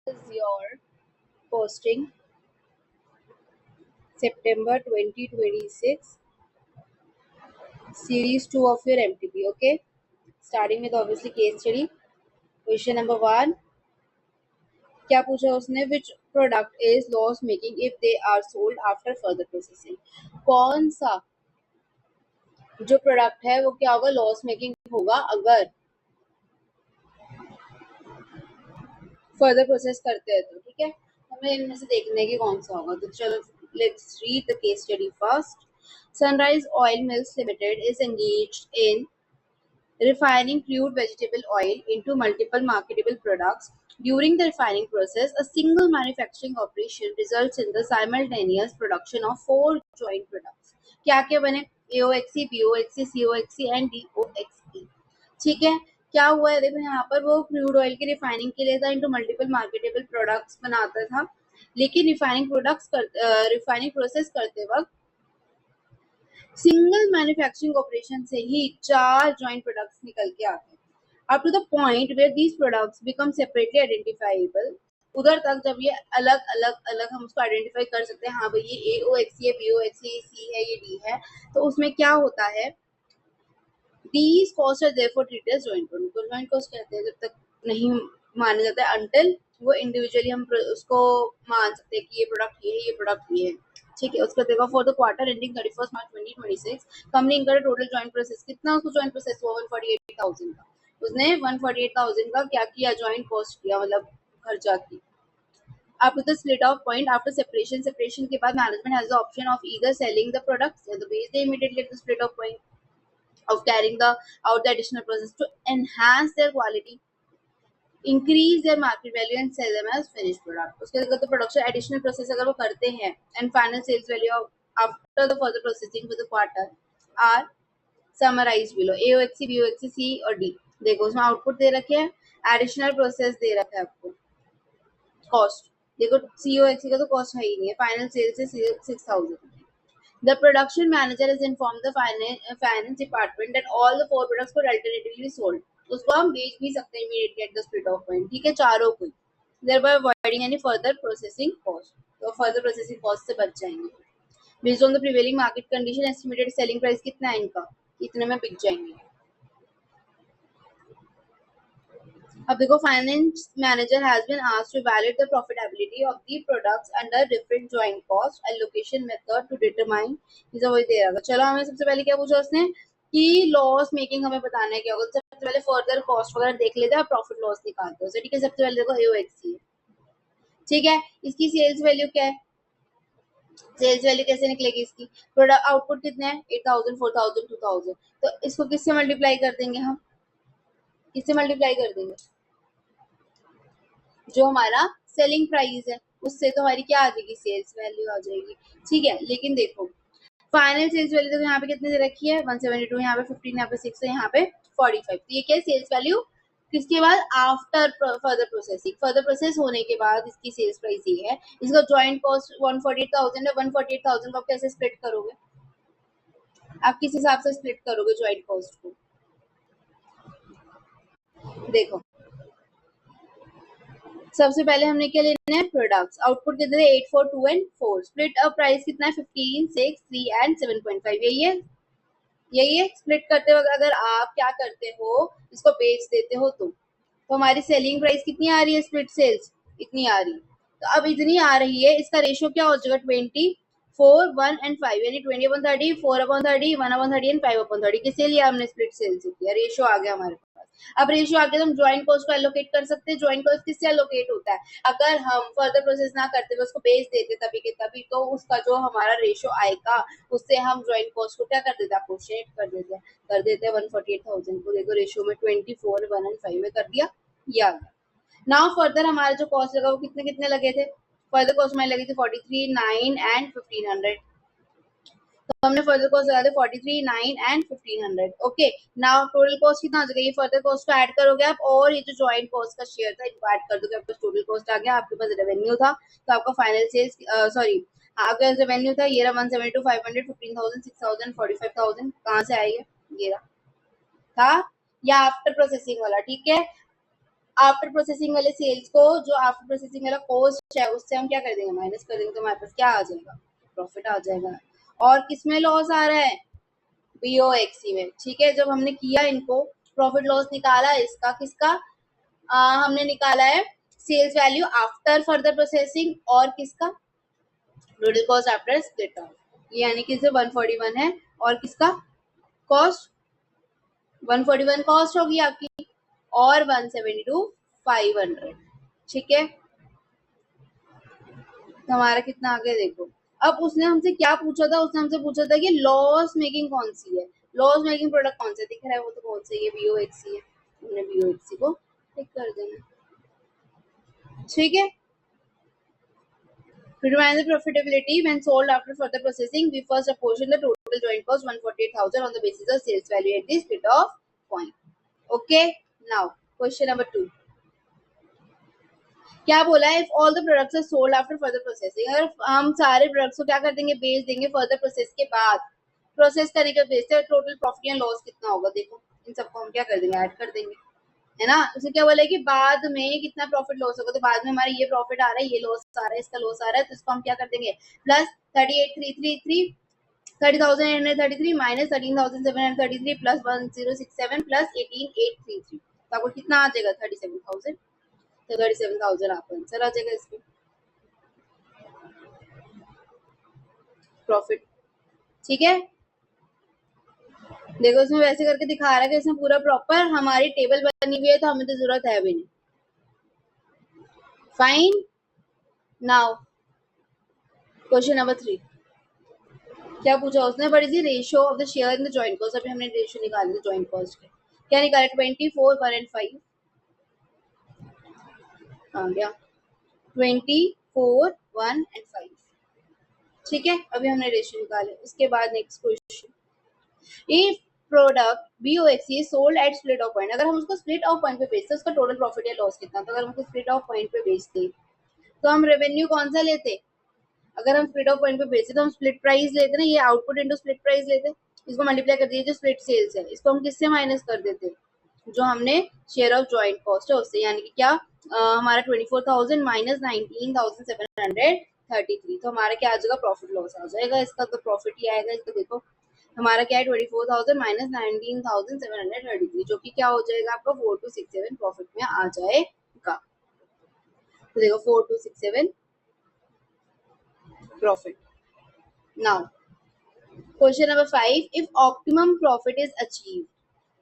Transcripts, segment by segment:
is your posting September 2026 series 2 of your MTP. Okay, starting with obviously case study. Question number 1, क्या पूछा उसने? Which product is loss making if they are sold after further processing? कौन सा जो product है वो क्या होगा? लॉस मेकिंग होगा अगर फर्दर प्रोसेस करते हैं तो। ठीक है, हमें इनमें से देखने की कौन सा होगा। तो चलो let's read the case study first. Sunrise Oil Mills Limited is engaged in refining crude vegetable oil into multiple marketable products. During the refining process, a single manufacturing operation results in the simultaneous production of 4 joint products. क्या क्या बने? AOXE, BOXE, COXE and DOXE. ठीक है, क्या हुआ है? देखो यहाँ पर वो क्रूड ऑयल की रिफाइनिंग के लिए था, इनटू मल्टीपल मार्केटेबल प्रोडक्ट्स बनाता था, लेकिन रिफाइनिंग प्रोसेस करते वक्त सिंगल मैन्युफैक्चरिंग ऑपरेशन से ही 4 जॉइंट प्रोडक्ट्स निकल के आते हैं. Up to the point where these products become separately identifiable, उधर तक जब ये अलग अलग अलग हम उसको आइडेंटिफाई कर सकते हैं, हाँ भाई ये AOXE है, BOXE, C है, ये D है, तो उसमें क्या होता है? These costs are therefore treated as joint cost. तो joint cost कहते हैं जब तक नहीं माना जाता है until वो इंडिविजुअली हम उसको मान सकते हैं कि ये प्रोडक्ट ये है, ये प्रोडक्ट ये है. ठीक है, उसका देखो for the quarter ending 31 March 2026 company इनका टोटल जॉइंट प्रोसेस कितना? उसको जॉइंट प्रोसेस हुआ 148,000 का. उसने 148,000 का क्या किया? जॉइंट कॉस्ट किया, मतलब खर्चा की. After the split off point, after separation के बाद management has the option of either selling the products or the base they immediately at the split off point, of carrying out the additional process to enhance their quality, increase their market value and sell them as finished product. उसके बाद तो production additional process अगर वो करते हैं and final sales value of after the further processing for the quarter are summarized below. AOXE, BOXE, C और D. देखो उसमें आउटपुट दे रखे हैं, एडिशनल प्रोसेस दे रखा है आपको, कॉस्ट देखो COXE का तो कॉस्ट है ही नहीं है, फाइनल सेल्स है 6,000. The production manager has informed the finance department that all the 4 products could alternatively be sold. उसको हम बेच भी सकते हैं immediately at the split off point. ठीक है, चारों को, thereby avoiding any further processing cost. तो further processing cost से बच जाएंगे. Based on the prevailing market condition, estimated selling price कितना है इनका, इतने में बिक जाएंगे. अब देखो finance manager has been asked to evaluate the profitability of the products under different joint cost allocation method to determine. इसे वही दे रहा था. चलो हमें सबसे पहले क्या पूछा उसने कि लॉस मेकिंग हमें बताना है क्या होगा. सबसे पहले फर्दर कॉस्ट वगैरह देख लेते हैं, प्रॉफिट लॉस निकालते हैं. ठीक है, सबसे पहले देखो AOXE. ठीक है, इसकी सेल्स वैल्यू क्या है? सेल्स वैल्यू कैसे निकलेगी इसकी? प्रोडक्ट आउटपुट कितने हैं? 8,000, 4,000, 2,000. तो इसको किससे मल्टीप्लाई कर देंगे हम? किससे मल्टीप्लाई कर देंगे? जो हमारा सेलिंग प्राइस है उससे तो हमारी क्या आ जाएगी? सेल्स वैल्यू आ जाएगी. ठीक है, लेकिन देखो फाइनल सेल्स वैल्यू तो यहाँ पे कितने दे रखी है? 172, यहाँ पे 15, यहाँ पे 6 है, यहाँ पे 45. तो ये क्या है? सेल्स वैल्यू किसके बाद? After further processing. Further process होने के बाद इसकी सेल्स प्राइस ये है. इसका जॉइंट कॉस्ट 148,000 है. 148,000 को आप कैसे स्प्लिट करोगे? आप किस हिसाब से स्प्लिट करोगे जॉइंट कॉस्ट को? देखो सबसे पहले हमने क्या लेना है? प्रोडक्ट्स. आउटपुट कितने थे? 8, 4, 2 एंड 4. स्प्लिट अप प्राइस कितना है? 15, 6, 3 एंड 7.5. यही है. स्प्लिट करते वक्त अगर आप क्या करते हो, इसको बेच देते हो तो हमारी सेलिंग प्राइस कितनी आ रही है? स्प्लिट सेल्स इतनी आ रही है. तो अब इतनी आ रही है, इसका रेशियो क्या हो जाएगा? 20, 4, 1 एंड 5, यानी 20/30, 4/30, 1/30 एंड 5/30. किससे लिया हमने? स्प्लिट सेल्स से किया. रेशियो आ गया हमारे पास. अब रेशियो आगे हम ज्वाइंट कॉस्ट को एलोकेट कर सकते हैं. ज्वाइंट कॉस्ट किससे एलोकेट होता है? अगर हम फर्दर प्रोसेस ना करते हुए उसको बेच देते तभी के तभी, तो उसका जो हमारा रेशियो आएगा उससे हम ज्वाइंट कॉस्ट को क्या कर देते हैं? अप्रोशिएट कर देते हैं 148,000 को. देखो रेशियो में 24, 1 एंड 5 में कर दिया. ये आ गया. नाउ फर्दर हमारा जो कॉस्ट लगा वो कितने कितने लगे थे? फर्दर कॉस्ट हमारी लगी थी 43, 9 एंड 1500. तो हमने फर्दर कॉस्ट लगा दी 43, 9 and 1500. Okay, now total cost कितना हो जाएगा? ये फर्दर कॉस्ट को ऐड करोगे आप, और ये जो जॉइंट कॉस्ट का शेयर था इनको ऐड कर दोगे. आपका टोटल कॉस्ट आ गया. आपके पास रेवेन्यू था तो आपका फाइनल सेल्स सॉरी आपका रेवेन्यू था ये रहा 172, 500, 15,000, 6,000, 45,000. कहाँ से आई है? ये रहा था या आफ्टर प्रोसेसिंग वाला. ठीक है, आफ्टर प्रोसेसिंग वाले सेल्स को, जो आफ्टर प्रोसेसिंग वाला कॉस्ट है उससे हम क्या कर देंगे, माइनस कर देंगे, तो हमारे पास क्या आ जाएगा, प्रॉफिट आ जाएगा। और किसमें लॉस आ रहा है, बीओएक्सी में। ठीक है, जब हमने किया इनको प्रॉफिट लॉस निकाला इसका, किसका हमने निकाला है sales value after further processing, और किसका total cost after split off, यानी कि 141 है, और किसका कॉस्ट 141 कॉस्ट होगी आपकी, और 172 500। ठीक है, तो हमारा कितना आ गया देखो। अब उसने हमसे क्या पूछा था, उसने हमसे पूछा था कि लॉस मेकिंग कौन सी है, लॉस मेकिंग प्रोडक्ट कौन सा दिख रहा है, वो तो कौन सा है, ये बीओएक्सी है, हमने बीओएक्सी को टिक कर देना। ठीक है, to determine the profitability when sold after further processing, we first apportion the total joint cost 148,000 on the basis of sales value at the split off point. Okay, now question number 2, क्या बोला है, if all the products are sold after further processing, अगर हम सारे products को क्या कर देंगे, बेच देंगे फर्दर प्रोसेस के बाद, प्रोसेस करने के बेचते हैं, टोटल प्रॉफिट या लॉस कितना होगा, देखो इन सबको हम क्या कर देंगे, ऐड कर देंगे, है ना। उसे क्या बोला है कि बाद में कितना प्रॉफिट लॉस होगा, तो बाद में हमारा ये प्रॉफिट आ रहा है, ये लॉस आ रहा है, इसका लॉस आ रहा है, तो इसको हम क्या कर देंगे, प्लस 38,333 30,833 माइनस 13,733 प्लस 1067 प्लस 18,833, तो आपको कितना आ जाएगा 37,000, तो 37,000 आपका आंसर आ जाएगा इसमें प्रॉफिट। ठीक है, देखो इसमें वैसे करके दिखा रहा है कि इसमें पूरा प्रॉपर हमारी टेबल बनी हुई है, तो हमें तो जरूरत है भी नहीं। फाइन, नाउ क्वेश्चन नंबर 3, क्या पूछा उसने, बड़ी सी ratio of the share in the joint cost, अभी हमने रेशियो निकाली थी जॉइंट कॉस्ट के, क्या निकाला 24 1 एंड 5, आ गया 24 1 एंड 5। ठीक है, अभी हमने रेशियो निकाले, उसके बाद next question, if product BOXY sold at split off point, अगर हम उसको स्प्लिट ऑफ पॉइंट पे बेचते उसका टोटल प्रॉफिट या लॉस कितना, तो अगर हम उसको स्प्लिट ऑफ पॉइंट पे बेचते तो हम रेवेन्यू कौन सा लेते, अगर हम स्प्लिट ऑफ पॉइंट पे बेचते तो हम स्प्लिट प्राइस लेते ना, ये आउटपुट इनटू स्प्लिट प्राइस लेते, इसको मल्टीप्लाई कर दिए, जो स्प्लिट सेल्स है इसको हम किससे माइनस कर देते, जो हमने शेयर ऑफ जॉइंट कॉस्ट है उससे, यानी कि क्या हमारा 24,000 माइनस 19,733, तो हमारा क्या आ जाएगा, प्रॉफिट लॉस आ जाएगा इसका, तो प्रॉफिट ही आएगा इसका। देखो हमारा क्या है 24,000 माइनस 19,733, जो कि क्या हो जाएगा आपका 4267 प्रॉफिट में आ जाएगा। तो देखो 4267 profit. Now question number 5, if optimum profit is achieve,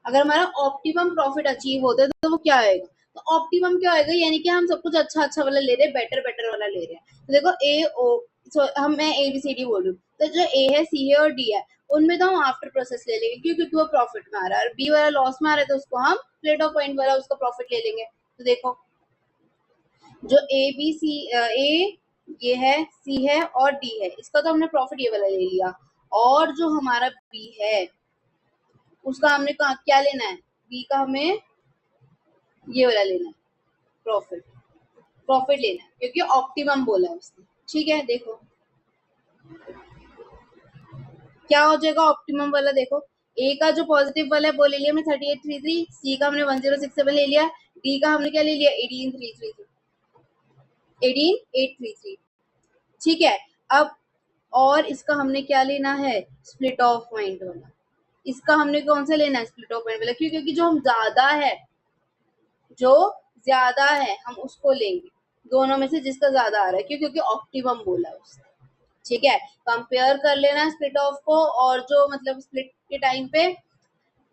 अगर हमारा ऑप्टिमम प्रॉफिट अचीव होता है तो वो क्या आएगा, तो ऑप्टिमम क्या आएगा, यानी कि हम सब कुछ अच्छा अच्छा वाला ले रहे हैं, बेटर बेटर वाला ले रहे हैं। तो देखो ए ओ, मैं ए बी सी डी बोल रही हूँ, तो जो ए है सी है और डी है उनमें तो हम आफ्टर प्रोसेस ले लेंगे, क्योंकि वो प्रॉफिट में आ रहा है, और बी वाला लॉस में आ रहा है तो उसको हम प्लेट ऑफ पॉइंट वाला उसका प्रॉफिट ले लेंगे। तो देखो जो ए बी सी ए ये है, सी है और डी है, इसका तो हमने प्रॉफिट ये वाला ले लिया, और जो हमारा बी है उसका हमने क्या लेना है, बी का हमें ये वाला लेना है, प्रॉफिट प्रॉफिट लेना है, क्योंकि ऑप्टिमम बोला है उसने। ठीक है, देखो क्या हो जाएगा ऑप्टिमम वाला, देखो ए का जो पॉजिटिव वाला है वो ले लिया हमने 3833, सी का हमने 1067 ले लिया, डी का हमने क्या ले लिया 18833। ठीक है, अब और इसका हमने क्या लेना है, स्प्लिट ऑफ पॉइंट वाला, इसका हमने कौन सा लेना है, स्प्लिट ऑफ पॉइंट वाला, क्योंकि जो हम ज्यादा है हम उसको लेंगे, दोनों में से जिसका ज्यादा आ रहा है, क्योंकि ऑप्टिमम बोला है उसने। ठीक है, कंपेयर कर लेना स्प्लिट ऑफ को, और जो मतलब स्प्लिट के टाइम पे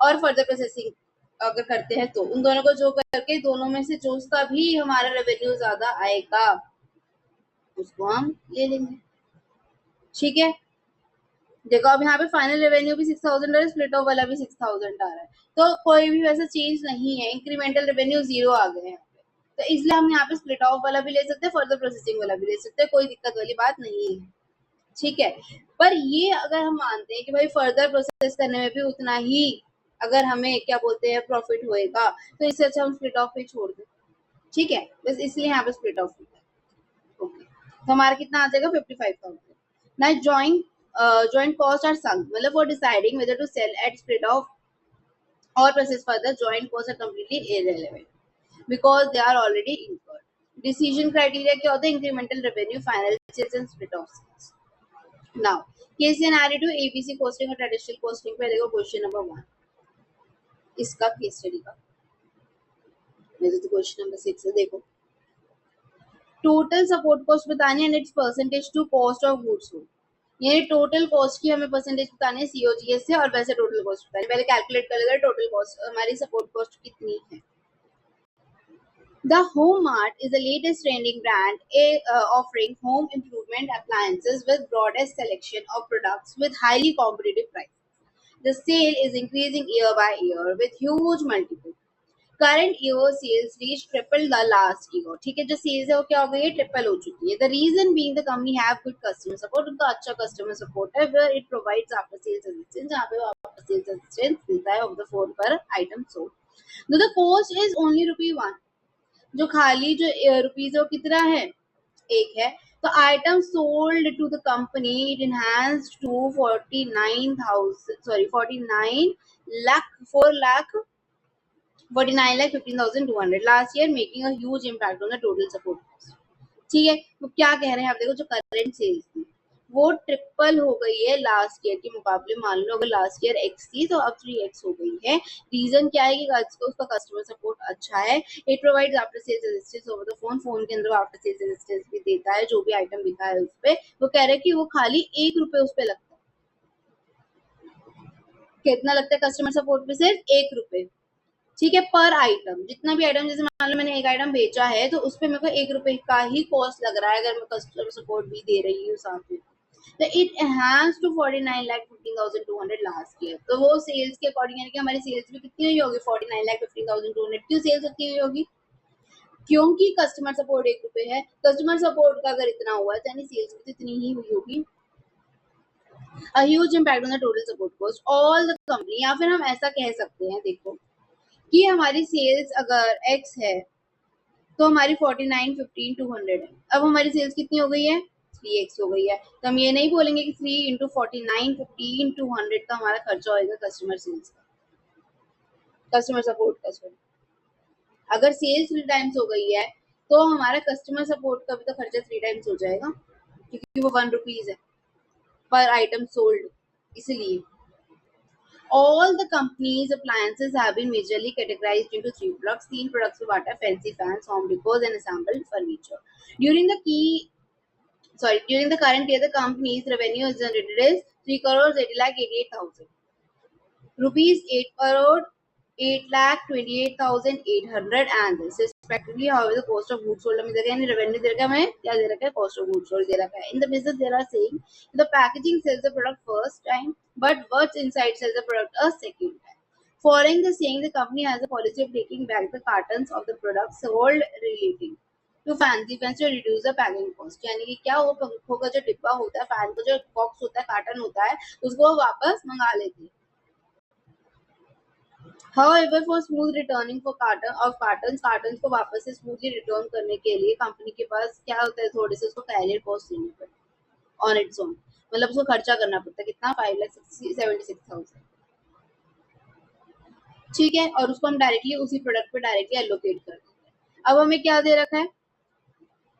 और फर्दर प्रोसेसिंग अगर करते हैं तो उन दोनों को जो करके दोनों में से जो उसका भी हमारा रेवेन्यू ज्यादा आएगा उसको हम ले लेंगे। ठीक है, देखो अब यहाँ पे फाइनल रेवेन्यू भी 6,000 आ रहा है, स्प्लिट ऑफ वाला भी 6,000 आ रहा है, तो कोई भी वैसा चेंज नहीं है, इंक्रीमेंटल रेवेन्यू 0 आ गए हैं, तो इसलिए हम यहाँ पे स्प्लिट ऑफ वाला भी ले सकते हैं, फर्दर प्रोसेसिंग वाला भी ले सकते हैं, कोई दिक्कत वाली बात नहीं है। ठीक है, पर ये अगर हम मानते हैं कि भाई फर्दर प्रोसेस करने में भी उतना ही अगर हमें क्या बोलते हैं प्रॉफिट होएगा, तो इससे अच्छा हम स्प्लिट ऑफ पे छोड़ दें। ठीक है, बस इसलिए यहाँ पे स्प्लिट ऑफ होता है। ओके, तो हमारा कितना आ जाएगा 55,000। ना joint costs are sunk, मतलब for deciding whether to sell at split off or process further, joint costs are completely irrelevant. because they are already incurred. Decision criteria क्या होता है? Incremental revenue, final sales and split off sales. Now, case scenario to ABC costing और traditional costing पे देखो question number 1 इसका case study का वैसे तो क्वेश्चन नंबर 6 है देखो टोटल सपोर्ट कॉस्ट बतानी है and its percentage to cost of goods sold यानी टोटल कॉस्ट की हमें परसेंटेज बतानी है सीओजीएस से और वैसे टोटल कॉस्ट बतानी है पहले कैलकुलेट कर लेते हैं टोटल कॉस्ट हमारी सपोर्ट कॉस्ट कितनी है The Home Mart is the latest trending brand offering home improvement appliances with broadest selection of products with highly competitive prices. The sale is increasing year by year with huge multiple. Current year sales reached triple the last year. ठीक है जो sales है वो क्या हो गई है triple हो चुकी है. The reason being the company have good customer support. उनका अच्छा customer support है where it provides after sales assistance जहाँ पे वो after sales assistance देता है over the phone पर item sold. Now the cost is only ₹1. जो खाली जो रुपीज वो कितना है एक है तो item sold to the company it enhance to 49,15,200 last year making a huge impact on the total support cost ठीक है वो क्या कह रहे हैं आप देखो जो करंट सेल्स थी वो ट्रिपल हो गई है लास्ट ईयर के मुकाबले मान लो अगर लास्ट ईयर एक्स थी तो अब 3x हो गई है रीजन क्या है कि उसका कस्टमर सपोर्ट अच्छा है it provides after sales assistance over the phone के अंदर आफ्टर सेल्स असिस्टेंस भी देता है जो भी आइटम लिखा है उस पे वो कह रहे हैं कि वो खाली ₹1 उस पे लगता है कितना लगता है कस्टमर सपोर्ट पे सिर्फ ₹1 ठीक है पर आइटम जितना भी आइटम जैसे मान लो मैंने एक आइटम बेचा है तो उस पे मेरे को ₹1 का ही कॉस्ट लग रहा है अगर मैं कस्टमर सपोर्ट भी दे रही हूँ साथ में तो it enhanced to 49,15,200 last year तो वो सेल्स के अकॉर्डिंग यानी कि हमारी सेल्स भी कितनी हुई होगी 49,15,200 क्यों सेल्स उतनी हुई होगी क्योंकि कस्टमर सपोर्ट ₹1 है कस्टमर सपोर्ट का अगर इतना हुआ है तो यानी सेल्स भी इतनी ही हुई होगी a huge impact on the total support cost all the company या फिर हम ऐसा कह सकते हैं देखो कि हमारी सेल्स अगर x है तो हमारी 49,15,200 है अब हमारी सेल्स कितनी हो गई है 3x हो गई है तो हम ये नहीं बोलेंगे कि 3 इंटू 49,15,200 का हमारा खर्चा होगा कस्टमर सेल्स का कस्टमर सपोर्ट का सॉरी अगर सेल्स 3 टाइम्स हो गई है तो हमारा कस्टमर सपोर्ट का भी तो खर्चा 3 टाइम्स हो जाएगा क्योंकि वो ₹1 है पर आइटम सोल्ड इसलिए all the company's appliances have been majorly categorized into 3 products. 3 products में बांटा fancy fans, home decor and assembled furniture. During the during the current year, the company's revenue is generated is 3,80,88,000 rupees, 8 crore 8,28,800 and this respectively. However, the cost of goods sold हमें दे रखा है revenue दे रखा है हमें क्या दे रखा है cost of goods sold दे रखा है. In the business, they are saying the packaging sells the product first time, but what's inside sells the product a second time. Following the saying, the company has a policy of taking back the cartons of the products sold relating to fancy fans to reduce the packing cost. यानी कि क्या वो पंखों का जो डिब्बा होता है फैन का जो बॉक्स होता है कार्टन होता है उसको वो वापस मंगा लेते हैं However, for smooth returning for cartons को वापस से smoothly return करने के लिए कंपनी के पास क्या होता है थोड़े से उसको कैरियर कॉस्ट देनी पड़ती है ऑन इट्स ओन मतलब उसको खर्चा करना पड़ता है कितना 5,76,000 ठीक है और उसको हम डायरेक्टली उसी प्रोडक्ट पे डायरेक्टली एलोकेट कर देते हैं अब हमें क्या दे रखा है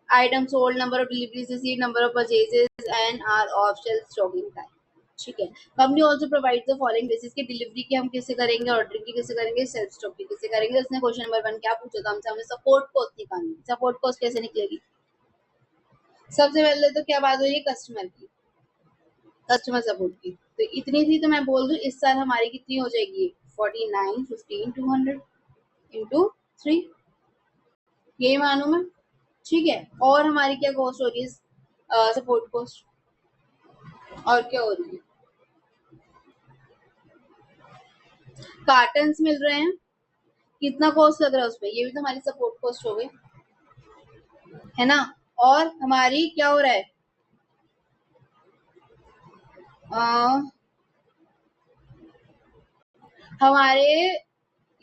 item sold number of deliveries received number of purchases and or off shelf stocking time ठीक है company also provide the following basis की डिलीवरी की हम कैसे करेंगे ऑर्डरिंग की कैसे करेंगे सेल्फ स्टॉक की कैसे करेंगे उसने क्वेश्चन नंबर 1 क्या पूछा था हमसे हमें सपोर्ट कॉस्ट निकालनी सपोर्ट कॉस्ट कैसे निकलेगी सबसे पहले तो क्या बात हो रही है कस्टमर की कस्टमर सपोर्ट की तो इतनी थी तो मैं बोल दूं इस साल हमारी कितनी हो जाएगी 49,15,200 इंटू 3 यही मानू मैं ठीक है और हमारी क्या कॉस्ट हो रही है सपोर्ट कॉस्ट और क्या हो रही है कार्टन्स मिल रहे हैं कितना कॉस्ट लग रहा है उसमें ये भी तो हमारी सपोर्ट कॉस्ट हो गई है ना और हमारी क्या हो रहा है हमारे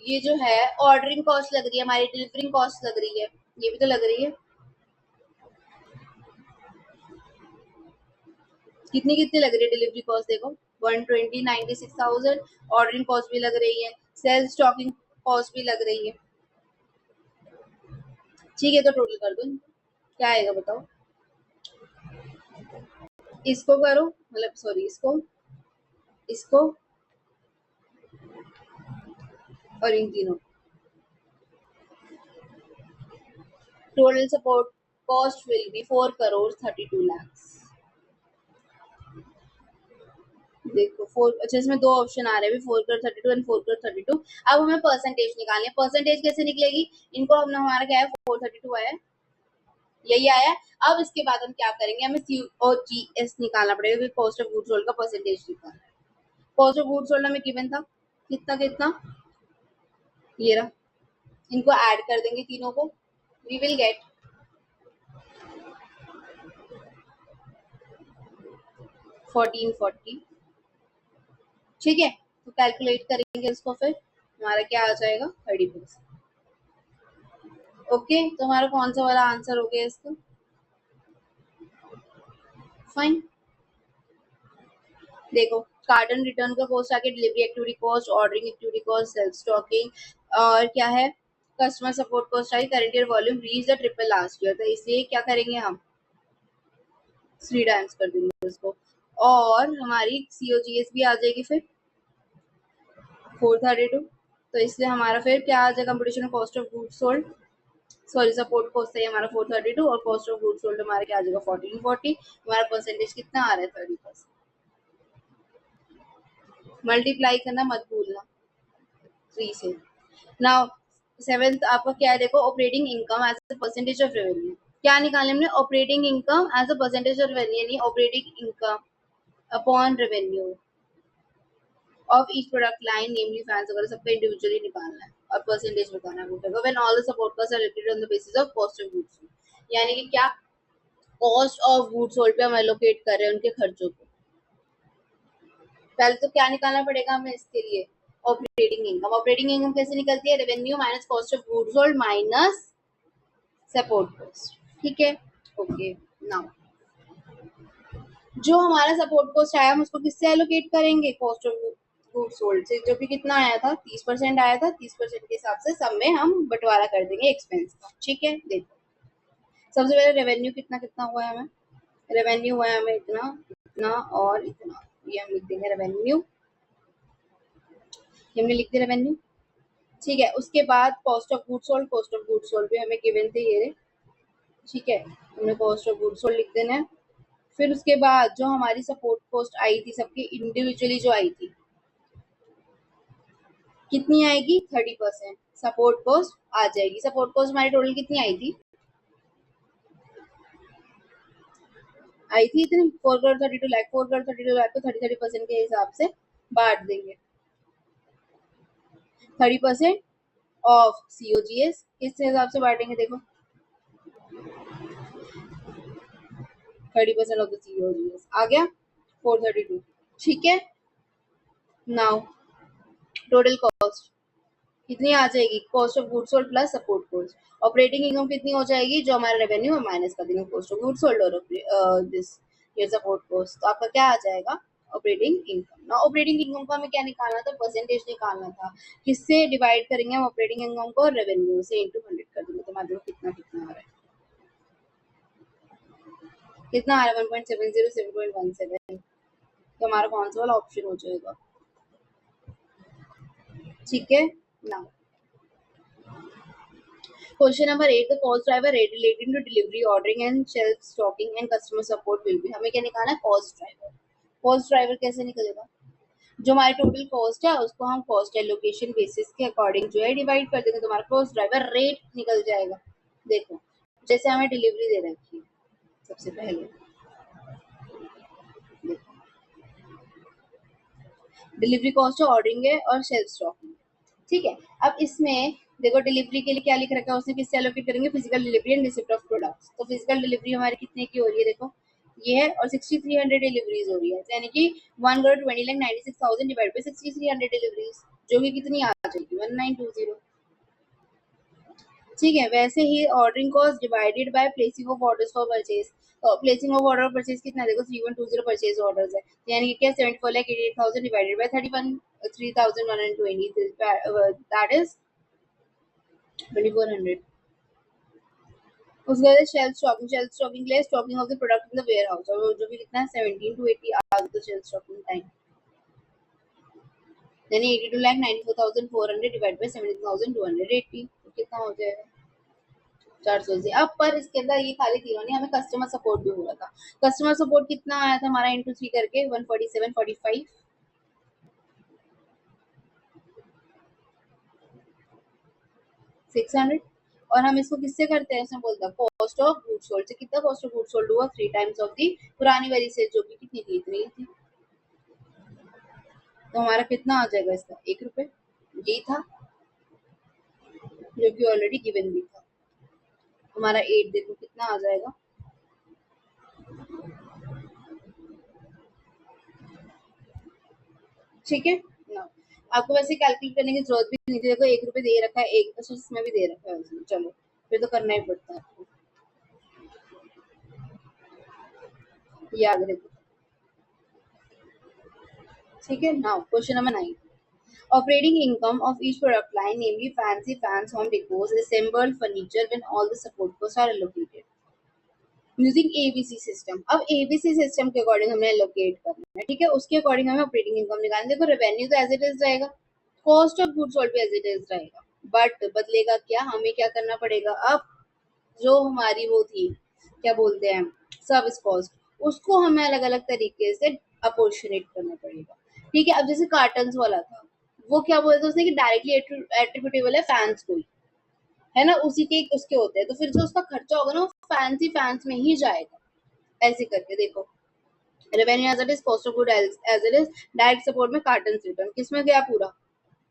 ये जो है ऑर्डरिंग कॉस्ट लग रही है हमारी डिलीवरिंग कॉस्ट लग रही है ये भी तो लग रही है कितनी कितनी लग रही है डिलीवरी कॉस्ट देखो 120,96,000 ऑर्डरिंग कॉस्ट भी लग रही है सेल्फ स्टॉकिंग कॉस्ट भी लग रही है ठीक है, तो टोटल कर दो, क्या आएगा बताओ। इसको करो, मतलब सॉरी, इसको और इन तीनों। Total support cost will be 4 crore 32 lakh. देखो 4, अच्छा इसमें दो ऑप्शन आ रहे हैं, 4 करोड़ 32 एंड 4 करोड़ 32। अब हमें परसेंटेज निकालनी है, परसेंटेज कैसे निकलेगी, इनको हमने, हमारा क्या है 432 आया, यही आया। अब इसके बाद हम क्या करेंगे, हमें COGS निकालना पड़ेगा, क्योंकि कॉस्ट ऑफ गुड्स सोल्ड का परसेंटेज निकालना है। कॉस्ट ऑफ गुड्स सोल्ड हमें गिवन था कितना कितना, ये रहा, इनको ऐड कर देंगे तीनों को, वी विल गेट 1440। ठीक है, तो कैलकुलेट करेंगे इसको, फिर हमारा क्या आ जाएगा 30%। ओके, तो हमारा कौन सा वाला आंसर हो गया इसका, फाइन। देखो, कार्टन रिटर्न का कॉस्ट आके delivery activity cost, ordering activity cost, self stocking, और क्या है कस्टमर सपोर्ट कॉस्ट आई, current year volume reach the triple last year, तो इसलिए क्या करेंगे हम 3 टाइम्स कर देंगे उसको, और हमारी COGS भी आ जाएगी फिर 432, तो इसलिए हमारा फिर क्या आ जाएगा competition cost of goods sold, sorry support cost है हमारा 432, और कॉस्ट ऑफ गुड्स सोल्ड हमारा क्या आ जाएगा 1440। हमारा परसेंटेज कितना आ रहा है 30%। मल्टीप्लाई करना मत भूलना 3 से। नाउ 7th आपका क्या है, देखो operating income as a percentage of revenue, क्या निकाले हमने, operating income as a percentage of revenue, यानी operating income upon revenue of each product line namely fans वगैरह सबका इंडिविजुअली निकालना है और परसेंटेज बताना है, when all the support cost are related on the basis of cost of goods, यानी कि क्या कॉस्ट ऑफ गुड्स सोल्ड पे हम एलोकेट कर रहे हैं उनके खर्चों को। पहले तो क्या निकालना पड़ेगा हमें इसके लिए, ऑपरेटिंग इनकम। ऑपरेटिंग इनकम कैसे निकलती है, revenue minus cost of goods sold minus support cost. ठीक है, ओके। नाउ जो हमारा सपोर्ट कॉस्ट आया हम उसको किससे एलोकेट करेंगे, कॉस्ट ऑफ गुड्स सोल्ड से, जो कि कितना आया था 30% आया था, 30% के हिसाब से सब में हम बंटवारा कर देंगे एक्सपेंस का। ठीक है, देखो सबसे पहले रेवेन्यू कितना कितना हुआ है हमें, रेवेन्यू हुआ है हमें इतना इतना और इतना, ये हम लिख देंगे रेवेन्यू, हमने लिख दिया रेवेन्यू। ठीक है, उसके बाद cost of goods sold, cost of goods sold भी हमें गिवन थे ये रहे। ठीक है, हमने कॉस्ट ऑफ गुड्स सोल्ड लिख देना है। फिर उसके बाद जो हमारी सपोर्ट कॉस्ट आई थी सबकी इंडिविजुअली जो आई थी कितनी आएगी 30% सपोर्ट कॉस्ट आ जाएगी। सपोर्ट कॉस्ट हमारी टोटल कितनी आई थी इतनी 4 करोड़ 32 लाख, 4 करोड़ 32 लाख को 30% के हिसाब से बांट देंगे। 30% ऑफ COGS किस हिसाब से बांटेंगे, देखो 30% ऑफ द COGS आ गया 432। ठीक है, नाउ टोटल कॉस्ट कितनी आ जाएगी, cost of goods sold plus support cost. Operating income कितनी हो जाएगी, जो हमारा रेवेन्यू है माइनस कर देंगे कॉस्ट ऑफ गुड्स सोल्ड और दिस ये सपोर्ट कॉस्ट, तो आपका क्या आ जाएगा ऑपरेटिंग इनकम। ना ऑपरेटिंग इनकम को हमें क्या निकालना था, परसेंटेज निकालना था। किससे डिवाइड करेंगे हम ऑपरेटिंग इनकम को, रेवेन्यू से इंटू 100 कर देंगे, तो हमारे कितना कितना आ रहा है, कितना आ रहा है 1.70 7.17, तो हमारा कौन सा वाला ऑप्शन हो जाएगा। ठीक है, ना question number 8, the cost driver rate relating to delivery, ordering and shelf stocking and customer support will be, हमें क्या निकालना है कॉस्ट ड्राइवर। कॉस्ट ड्राइवर कैसे निकलेगा, जो हमारी टोटल कॉस्ट है उसको हम कॉस्ट एलोकेशन बेसिस के अकॉर्डिंग जो है डिवाइड कर देंगे, तो हमारा कॉस्ट ड्राइवर रेट निकल जाएगा। देखो जैसे हमें डिलीवरी दे रखी है, सबसे पहले डिलीवरी कॉस्ट है, ऑर्डरिंग है और सेल्फ स्टॉकिंग। ठीक है, अब इसमें देखो डिलीवरी के लिए क्या लिख रखा है उसने, किससे एलोकेट करेंगे, physical delivery and receipt of products. तो फिजिकल डिलीवरी हमारी कितने की हो रही है, देखो ये है, और 6300 डिलीवरीज हो रही है, यानी कि 1,20,96,000 डिवाइड बाई 6300 डिलीवरीज, जो कि कितनी आ जाएगी 1920। ठीक है, वैसे ही ordering cost divided by placing of orders for purchase, तो प्लेसिंग ऑफ ऑर्डर परचेज कितना, देखो 3120 परचेज ऑर्डर्स है, यानी कि क्या 74,88,000 डिवाइडेड बाय 31,120, दैट इज 2400। उसके बाद शेल्फ स्टॉकिंग के लिए stocking of the product in the warehouse, और जो भी कितना है 17 to 80 hours the shelf stocking time, यानी 82,94,400 डिवाइड बाय 17,280, तो कितना हो जाएगा 480। अब पर इसके अंदर ये खाली तीनों नहीं, हमें कस्टमर सपोर्ट भी हो रहा था। कस्टमर सपोर्ट कितना आया था हमारा इंटू 3 करके 147.45 600, और हम इसको किससे करते हैं, उसमें बोलता है कॉस्ट ऑफ गुड्स सोल्ड से। कितना कॉस्ट ऑफ गुड्स सोल्ड हुआ 3 टाइम्स ऑफ दी पुरानी वाली सेल जो कि कितनी थी, इतनी थी। तो हमारा कितना आ जाएगा इसका 1 रुपए, ये था जो कि ऑलरेडी गिवन भी था। हमारा 8 देखो कितना आ जाएगा, ठीक है ना। आपको वैसे कैलकुलेट करने की जरूरत भी नहीं थी, देखो 1 रुपए दे रखा है, एक तो इसमें भी दे रखा है उसने, चलो फिर तो करना ही पड़ता है आपको, याद रखो, ठीक है ना। Question number 9, operating income of each product line, namely fancy fans, home decors, assembled furniture, when all the support costs are allocated using ABC system। अब ABC सिस्टम के अकॉर्डिंग हमें एलोकेट करना है, ठीक है, उसके अकॉर्डिंग हमें ऑपरेटिंग इनकम निकालना है। देखो रेवेन्यू तो एज इट इज रहेगा, कॉस्ट ऑफ गुड्स सोल्ड भी एज इट इज रहेगा, बट बदलेगा क्या, हमें क्या करना पड़ेगा, अब जो हमारी वो थी क्या बोलते हैं सर्विस कॉस्ट, उसको हमें अलग अलग तरीके से अपोर्शनेट करना पड़ेगा, ठीक है। अब जैसे कार्टन्स वाला था, वो क्या बोलते उसने कि डायरेक्टली एट्रीब्यूटेबल है फैंस को ही, है ना, उसी के उसके होते हैं, तो फिर जो उसका खर्चा होगा ना वो फैंसी फैंस में ही जाएगा। ऐसे करके देखो, revenue as it is, cost of good as it is, direct support में कार्टन्स रिटर्न किसमें गया पूरा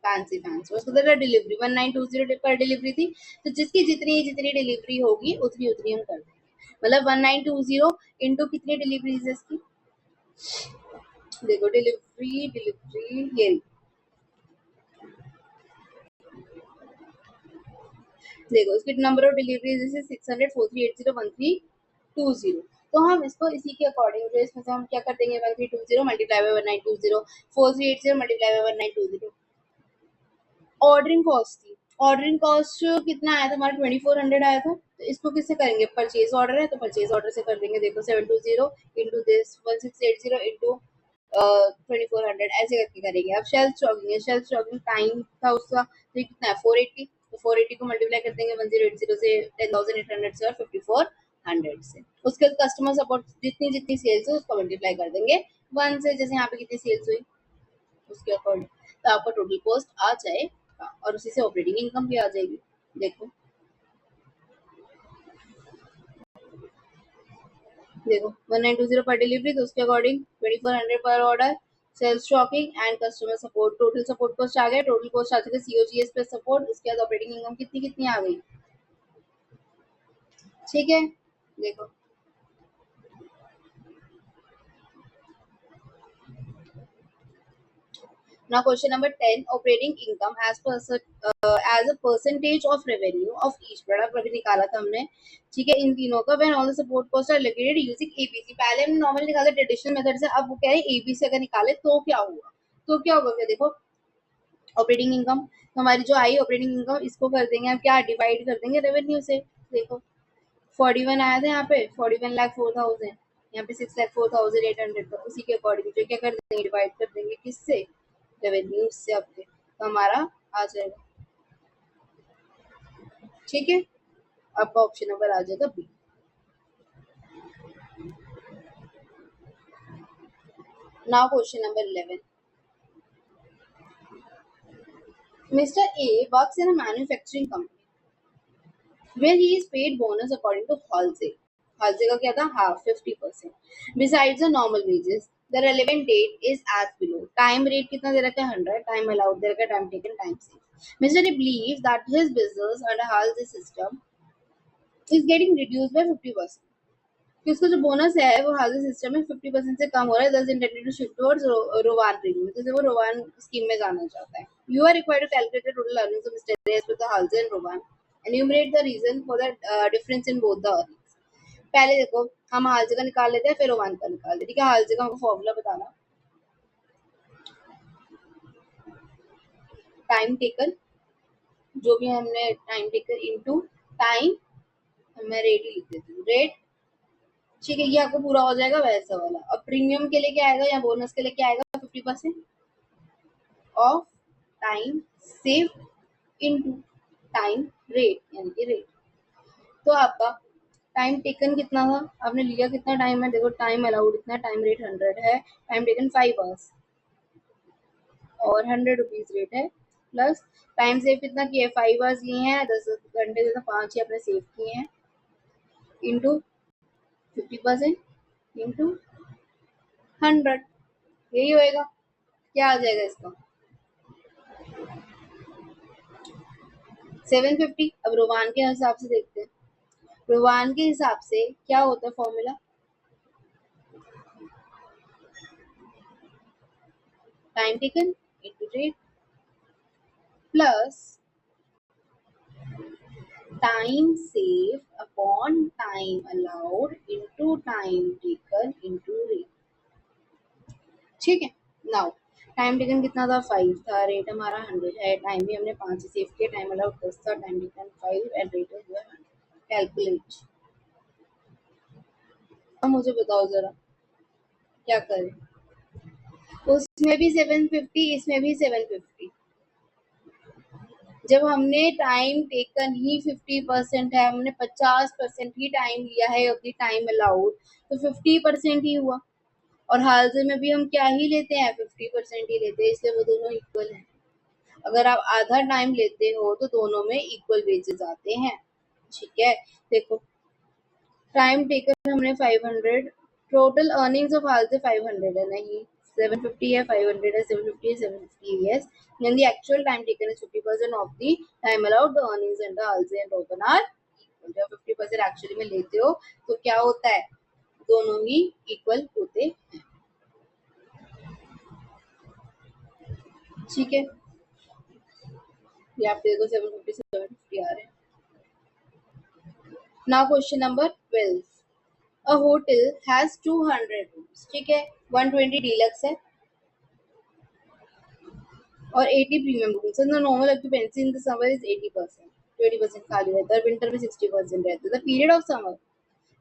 फैंसी फैंस। उसको देखा डिलीवरी 1920 पर डिलीवरी थी, तो जिसकी जितनी जितनी डिलीवरी होगी उतनी उतनी हम कर देंगे, मतलब 1920 इंटू कितनी डिलीवरीज है इसकी, देखो डिलीवरी डिलीवरी ये देखो इसकी नंबर ऑफ डिलीवरीज जैसे 600 4380 1320, तो हम इसको इसी के अकॉर्डिंग जो इसमें से हम क्या कर देंगे 1320 multiply by 1920 4380 multiply by 1920। Ordering cost थी, ऑर्डरिंग कॉस्ट कितना आया था हमारा 2400 आया था, तो इसको किससे करेंगे, परचेज ऑर्डर है तो परचेज ऑर्डर से कर देंगे। देखो 720 इंटू दिस 1680 इंटू 2400 ऐसे करके करेंगे। अब शेल्फ स्टॉकिंग है, शेल्फ स्टॉकिंग टाइम था उसका, तो ये कितना है 480, तो 480 को मल्टीप्लाई कर देंगे 1080 से 10800 से और 5400 से। उसके बाद कस्टमर सपोर्ट जितनी जितनी सेल्स है उसको मल्टीप्लाई कर देंगे 1 से, जैसे यहाँ पे कितनी सेल्स हुई उसके अकॉर्डिंग, तो आपका टोटल कॉस्ट आ जाएगा और उसी से ऑपरेटिंग इनकम भी आ जाएगी। देखो देखो 1920 पर डिलीवरी, तो उसके according 2400 per order, sales stocking and customer support, total support cost आ गया, टोटल कॉस्ट आ जाएगा सीओजीएस प्लस सपोर्ट, उसके बाद ऑपरेटिंग इनकम कितनी कितनी आ गई, ठीक है। देखो now question number 10, operating income as a percentage of revenue of each product अभी निकाला था हमने, ठीक है, इन तीनों का when all the support costs are allocated using ABC। पहले हमने नॉर्मल निकाला ट्रेडिशनल मेथड से, अब वो क्या है एबीसी अगर निकाले तो क्या हुआ, तो क्या होगा, क्या देखो ऑपरेटिंग इनकम, तो हमारी जो आई ऑपरेटिंग इनकम इसको कर देंगे हम क्या डिवाइड कर देंगे रेवेन्यू से। देखो 41 आया था यहाँ पे 41,04,000, यहाँ पे 6,04,800, तो उसी के अकॉर्डिंग जो क्या कर देंगे डिवाइड कर देंगे किससे, रेवेन्यू से आपके, तो हमारा आ जाएगा, ठीक है। आपका ऑप्शन नंबर आ जाएगा B. Now question number 11, mister A works in a manufacturing company where he is paid bonus according to Halsey। Halsey का क्या था half 50%। Besides the normal wages, the relevant date is as below। Time rate कितना दे रखा है 100, time allowed दे रखा है, time taken, time saved। Mr. A believes that his business under Halsey system is getting reduced by 50%। कि उसका जो bonus है वो हाजिर सिस्टम में 50% से कम हो रहा है, thus intended to shift towards Rowan premium, जैसे वो रोवान स्कीम में जाना चाहता है। You are required to calculate the total earnings of mister S with the हाजिर and Rowan, enumerate the reason for the difference in both the earnings. पहले देखो हम हाजिर का निकाल लेते हैं फिर रोवान का निकाल लेते हैं, ठीक है। हाजिर का हमको फॉर्मूला बताना, टाइम टेकन, जो भी हमने टाइम टेकन इनटू टाइम मैं रेट ही लिख देती हूँ, रेट। ठीक है, ये आपको पूरा हो जाएगा वैसा वाला। अब प्रीमियम के लिए क्या आएगा या बोनस के लिए क्या आएगा, 50% of time save into time rate, यानी कि रेट। तो आपका टाइम टेकन कितना था, आपने लिया कितना टाइम है, देखो टाइम अलाउड इतना, टाइम रेट 100 है, टाइम टेकन 5 आवर्स और 100 रुपीज रेट है, प्लस टाइम सेव कितना किया है, 5 आवर्स लिए हैं, 10 घंटे से 5 ही अपने सेव किए हैं, इंटू 50% इंटू 100, यही होएगा। क्या आ जाएगा इसका 750। अब रोमान के हिसाब से देखते हैं, रोमान के हिसाब से क्या होता है formula, time taken into rate plus time save upon time allowed into time taken into rate. ठीक है, नाउ टाइम टेकन कितना था, 5 था, रेट हमारा 100 है, टाइम भी हमने 5 सेव किया, टाइम अलाउड 10 था, time taken 5 and rate is 100। Calculate. अब मुझे बताओ जरा क्या करें, उसमें भी 750, इसमें भी 750। जब हमने टाइम टेकन ही 50% है, हमने 50% ही टाइम लिया है अपनी टाइम अलाउड, तो 50% ही हुआ। और हालत में भी हम क्या ही लेते हैं, 50% ही लेते हैं, इसलिए वो दोनों इक्वल हैं। अगर आप आधा टाइम लेते हो तो दोनों में इक्वल वेजेस आते हैं। ठीक है, देखो टाइम टेकन हमने 500, टोटल अर्निंग्स ऑफ हाल से 500 है, नहीं 750 है, 500 है, 750 है, 750 yes, then the actual time taken is 50% of the time allowed, the earnings and the halse and open are equal। जब 50% एक्चुअली में लेते हो तो क्या होता है, दोनों ही इक्वल होते हैं। ठीक है, ये आप देखो 750 से 750 आ रहे हैं। Now question number 12, a hotel has 200 rooms, ठीक है, 120 डीलक्स है और 80 प्रीमियम रूम्स है। The normal occupancy in the summer is 80%, 20% खाली रहता है, विंटर में 60% रहता है। The period of summer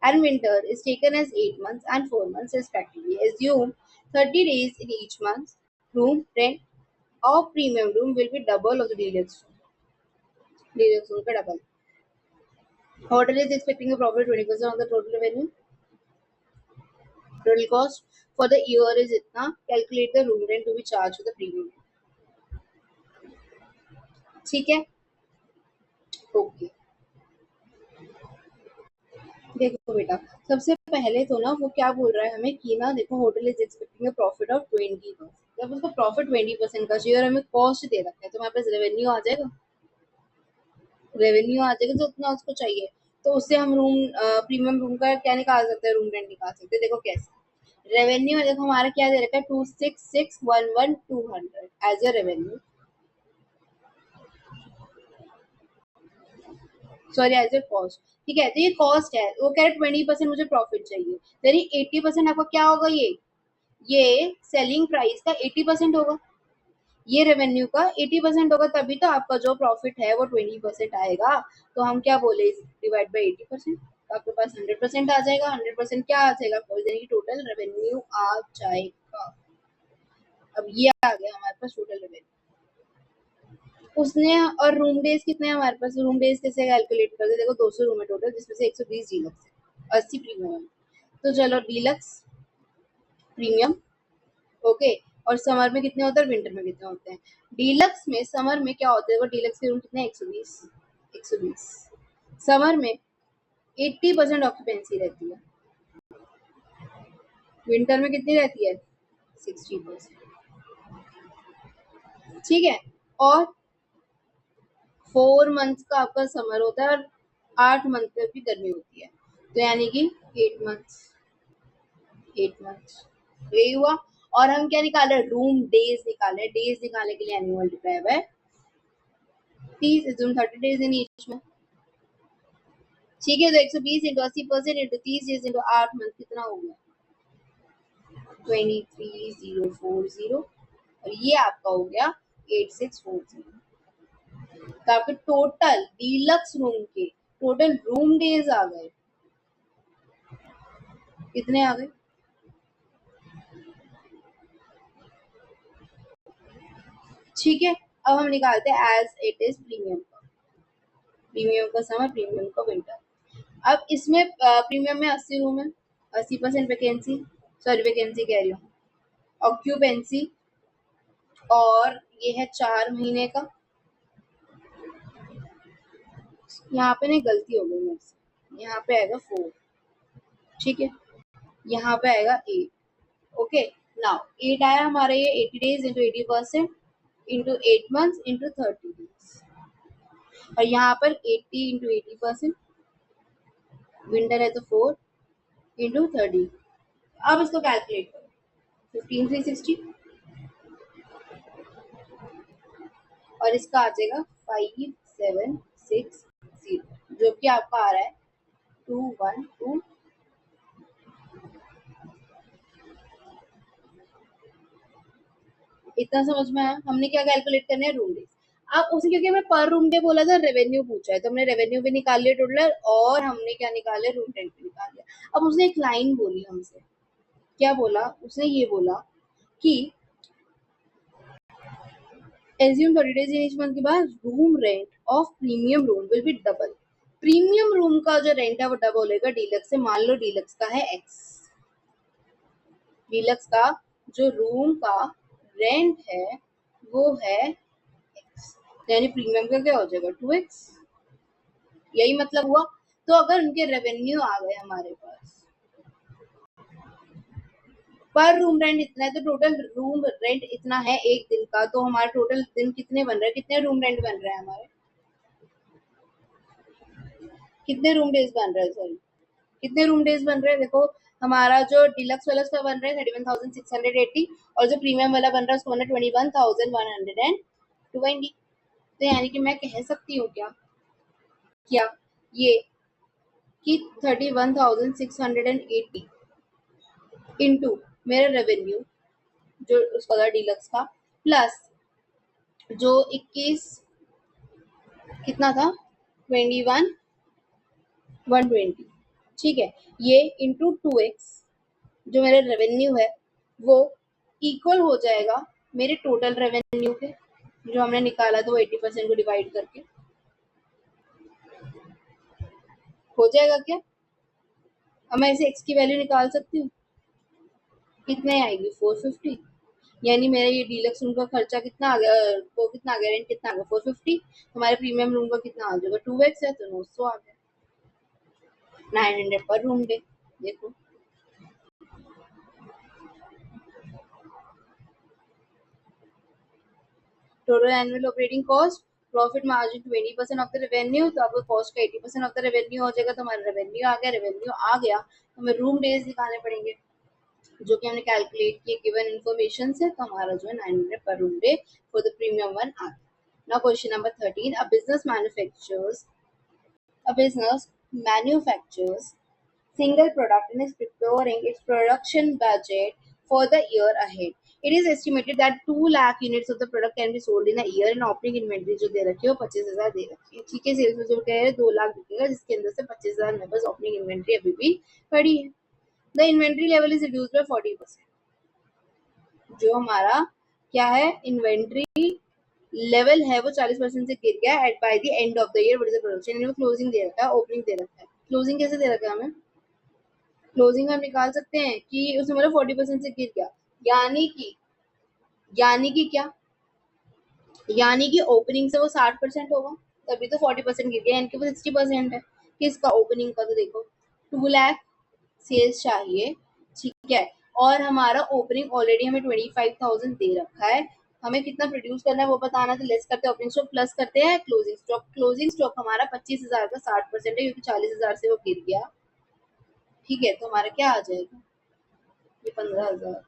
and winter is taken as 8 months and 4 months respectively. Assume 30 days in each month. Room rent of premium room will be double of the deluxe room. Deluxe room का double. Hotel is expecting a profit 20% of the total revenue. Total cost for the year is itna. Calculate the room rent to be charged to the premium. ठीक है, okay. देखो बेटा, सबसे पहले तो ना वो क्या बोल रहा है हमें कि ना देखो hotel is expecting a profit of 20%। जब उसको प्रॉफिट 20% का चाहिए और हमें कॉस्ट दे रखा है, तो हमारे पास रेवेन्यू आ जाएगा, रेवेन्यू आ जाएगा जो उतना उसको चाहिए। तो उससे हम रूम प्रीमियम रूम का क्या निकाल सकते हैं, रूम रेंट निकाल सकते हैं। देखो कैसे, रेवेन्यू में देखो हमारा क्या दे रखा है, 26611 as a revenue, sorry as a cost. ठीक है, तो ये कॉस्ट है, वो कह रहे 20% मुझे प्रॉफिट चाहिए, यानी 80% आपका क्या होगा, ये सेलिंग प्राइस का 80% होगा, ये रेवेन्यू का 80% होगा, तभी तो आपका जो प्रॉफिट है वो 20% आएगा। तो हम क्या बोले, डिवाइड बाई 80%, तो आपके पास 100% आ जाएगा। 100% क्या आ जाएगा, यानी कि टोटल रेवेन्यू आ जाएगा। अब ये आ गया हमारे पास टोटल रेवेन्यू। उसने और रूम डेज कितने हैं हमारे पास, रूम डेज कैसे कैलकुलेट करते, देखो 200 रूम है टोटल, जिसमें से 120 डीलक्स है, 80 प्रीमियम है। तो चलो डीलक्स प्रीमियम, ओके, और समर में कितने होते हैं, विंटर में कितने होते हैं। डीलक्स में समर में क्या होता है, वो डीलक्स के रूम कितने, 120, 120। समर में 80% ऑक्यूपेंसी रहती है, विंटर में कितनी रहती है, 60%। ठीक है, और 4 मंथ्स का आपका समर होता है और 8 मंथ तक भी गर्मी होती है, तो यानी कि 8 मंथ्स, 8 मंथ्स यही हुआ। और हम क्या निकाले, रूम डेज निकाले, डेज निकालने के लिए एनुअल मल्टीप्लाई है 30, assume 30 days in each month। ठीक है, तो 120 into 80% into 30 days into 8 month कितना हो गया, 23040, और ये आपका हो गया 8640। तो आपके टोटल डीलक्स रूम के टोटल रूम डेज आ गए, कितने आ गए? ठीक है, अब हम निकालते हैं एज इट इज प्रीमियम का, प्रीमियम का समर, प्रीमियम का विंटर। अब इसमें प्रीमियम में 80 रूम है, 80% वैकेंसी, सॉरी वैकेंसी कह रही हूँ, ऑक्यूपेंसी, और ये है 4 महीने का। यहाँ पे नहीं, गलती हो गई मेरे से, यहाँ पे आएगा 4, ठीक है, यहाँ पे आएगा 8। ओके, नाउ 8 आया हमारे, ये 80 days into 80% into 8 months into 30 days, और यहाँ पर 80 इंटू 80%, विंटर है तो 4 इंटू 30। अब इसको कैलकुलेट करो, 15,360, और इसका आ जाएगा 5760, जो कि आपका आ रहा है 212। इतना समझ में आया? हमने क्या कैलकुलेट करना है, रूम डेज। अब उसे, क्योंकि हमें पर रूम डे बोला था, रेवेन्यू पूछा है, तो हमने रेवेन्यू भी निकाल लिया टोटल, और हमने क्या निकाल लिया, रूम रेंट भी निकाल लिया। अब उसने एक लाइन बोली हमसे, क्या बोला उसने, ये बोला कि assume 30 days in each month के बाद room rent of premium room will be double. Premium room का जो रेंट है वो डबल होगा डीलक्स से। मान लो डीलक्स का है एक्स, डीलक्स का जो रूम का रेंट है वो है एक्स, यानी प्रीमियम का क्या हो जाएगा 2x, यही मतलब हुआ। तो अगर उनके रेवेन्यू आ गए हमारे पास, पर रूम रेंट इतना है, तो टोटल रूम रेंट इतना है एक दिन का, तो हमारा टोटल दिन कितने बन रहे हैं, कितने रूम रेंट बन रहे हैं हमारे, कितने रूम डेज बन रहे हैं, सॉरी कितने रूम डेज बन रहे हैं, देखो हमारा जो डिलक्स वाला उसका बन रहा है 31,680, और जो प्रीमियम वाला बन रहा है उसका बन रहा है 21,120। तो यानी कि मैं कह सकती हूँ क्या ये कि 31,680 इंटू मेरा रेवेन्यू जो उसका था डीलक्स का, प्लस जो 21 कितना था 21,120, ठीक है, ये इंटू 2x जो मेरा रेवेन्यू है वो इक्वल हो जाएगा मेरे टोटल रेवेन्यू के, जो हमने निकाला था वो 80% को डिवाइड करके, हो जाएगा क्या? अब मैं इसे x की वैल्यू निकाल सकती हूँ, कितने आएगी 450, यानी मेरा ये डीलक्स रूम का खर्चा कितना आ गया, वो कितना आ गया, रेंट कितना आ गया 450, हमारे प्रीमियम रूम का कितना आ जाएगा 2x है तो 900 आ गया, 900 पर रूम डे। देखो total annual operating cost, profit margin 20% of the revenue, तो आपको कॉस्ट का 80% ऑफ द रेवेन्यू हो जाएगा, तो हमारा रेवेन्यू आ गया, रेवेन्यू आ गया तो हमें रूम डेज दिखाने पड़ेंगे, जो कि हमने कैलकुलेट किए गिवन इन्फॉर्मेशन से, तो हमारा जो है 900 per room day for the premium one आ गया। Now question number 13, a business manufactures single product and is preparing its production budget for the year ahead. It is estimated that 2 lakh units of the product can be sold in a year, and opening inventory जो दे रखी है वो 25,000 दे रखी है, ठीक है, sales में जो कह रहे हैं 2 लाख बिकेगा, जिसके अंदर से 25,000 मेरे पास ओपनिंग इन्वेंट्री अभी भी पड़ी है। The inventory level is reduced by 40%, जो हमारा क्या है इन्वेंट्री लेवल है वो 40% से गिर गया at by the end of the year, what is the production, यानी क्लोजिंग दे रखा है, ओपनिंग दे रखा है। क्लोजिंग कैसे दे रखा है हमें, क्लोजिंग हम निकाल सकते हैं कि उसमें मतलब 40% से गिर गया, यानी कि क्या, यानी कि ओपनिंग से वो 60% होगा, तभी तो 40% गिर गया, यानी कि वो 60% है किसका, ओपनिंग का। तो देखो 2 लाख सेल्स चाहिए, ठीक है, और हमारा ओपनिंग ऑलरेडी हमें 25,000 दे रखा है, हमें कितना प्रोड्यूस करना है वो बताना, तो लेस करते हैं ओपनिंग स्टॉक, प्लस करते हैं क्लोजिंग स्टॉक। क्लोजिंग स्टॉक हमारा 25,000 का 60% है, क्योंकि 40,000 से वो गिर गया, ठीक है, तो हमारा क्या आ जाएगा, ये 15,000।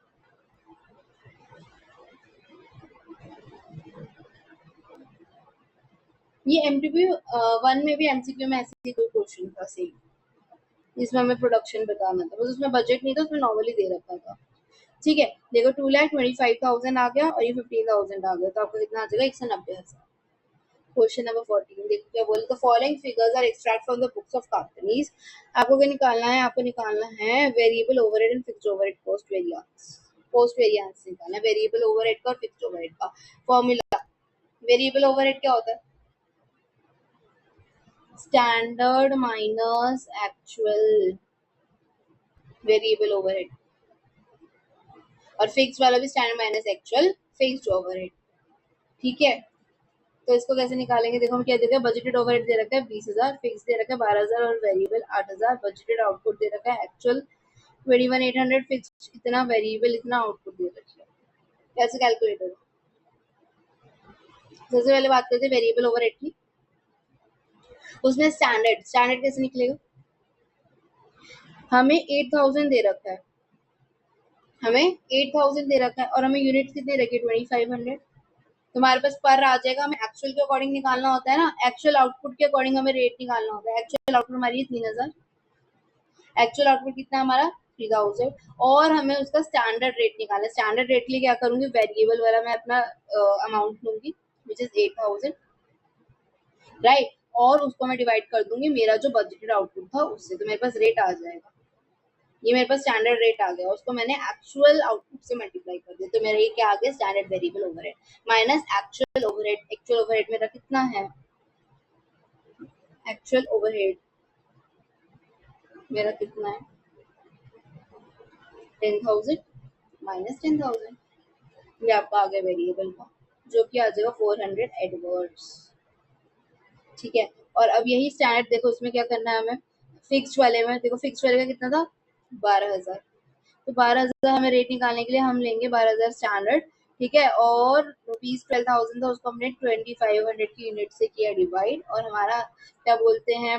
ये एमटीपी 1 में भी एमसीक्यू में ऐसे ही कोई क्वेश्चन था सेम, जिसमें हमें प्रोडक्शन बताना था, बस उसमें बजट नहीं था, उसमें नॉर्मली दे रखा था, ठीक है। देखो 2,25,000 आ गया और ये 15,000 आ गया, तो आपको कितना आ जाएगा 190,000, क्वेश्चन नंबर 14 देखो क्या बोले, the following figures are extract from the books of companies. आपको क्या निकालना है, आपको निकालना है variable overhead and fixed overhead cost variance. Cost variance निकालना है वेरिएबल ओवरहेड का और फिक्स्ड ओवरहेड का। फॉर्मूला, वेरिएबल ओवरहेड क्या होता है, standard minus actual variable overhead, और फिक्स्ड वाला भी standard minus actual fixed overhead. ठीक है, तो इसको कैसे निकालेंगे, देखो हम क्या दे रखे हैं, बजटेड ओवरहेड दे रखा है 20,000, फिक्स दे रखा है 12,000 और वेरिएबल 8,000। बजटेड आउटपुट दे रखा है एक्चुअल 21,800, फिक्स इतना, वेरिएबल इतना, आउटपुट दे रखी है। कैसे कैलकुलेट होगा, सबसे पहले बात करते हैं वेरिएबल ओवरहेड की। उसमें स्टैंडर्ड, स्टैंडर्ड कैसे निकलेगा, हमें 8,000 दे रखा है, हमें 8,000 दे रखा है और हमें यूनिट कितने रखे 2,500। तुम्हारे पास पर आ जाएगा, हमें एक्चुअल के अकॉर्डिंग निकालना होता है ना, एक्चुअल आउटपुट के अकॉर्डिंग हमें रेट निकालना होता है। एक्चुअल आउटपुट हमारी 3,000, एक्चुअल आउटपुट कितना हमारा 3,000, और हमें उसका स्टैंडर्ड रेट निकालना है। स्टैंडर्ड रेट के लिए क्या करूंगी, वेरिएबल वाला मैं अपना अमाउंट लूंगी विच इज 8,000, राइट, और उसको मैं डिवाइड कर दूंगी मेरा जो बजटेड आउटपुट था उससे, तो मेरे पास रेट आ जाएगा। ये मेरे पास स्टैंडर्ड रेट आ गया, उसको मैंने एक्चुअल आउटपुट से मल्टीप्लाई कर दिया, तो मेरा ये क्या आ गया, standard variable overhead minus actual overhead. Actual overhead मेरा कितना है, एक्चुअल ओवरहेड मेरा कितना है 10,000 माइनस 10,000, ये आपका आ गया वेरिएबल का, जो कि आ जाएगा 400 एडवर्ड्स। ठीक है, और अब यही स्टैंडर्ड देखो इसमें क्या करना है हमें, फिक्स्ड वाले में देखो, फिक्स्ड वाले का कितना था 12,000, तो 12,000 हमें रेट निकालने के लिए हम लेंगे 12,000 स्टैंडर्ड। ठीक है, और रुपीज 12,000 था, उसको हमने 2,500 की यूनिट से किया डिवाइड, और हमारा क्या बोलते हैं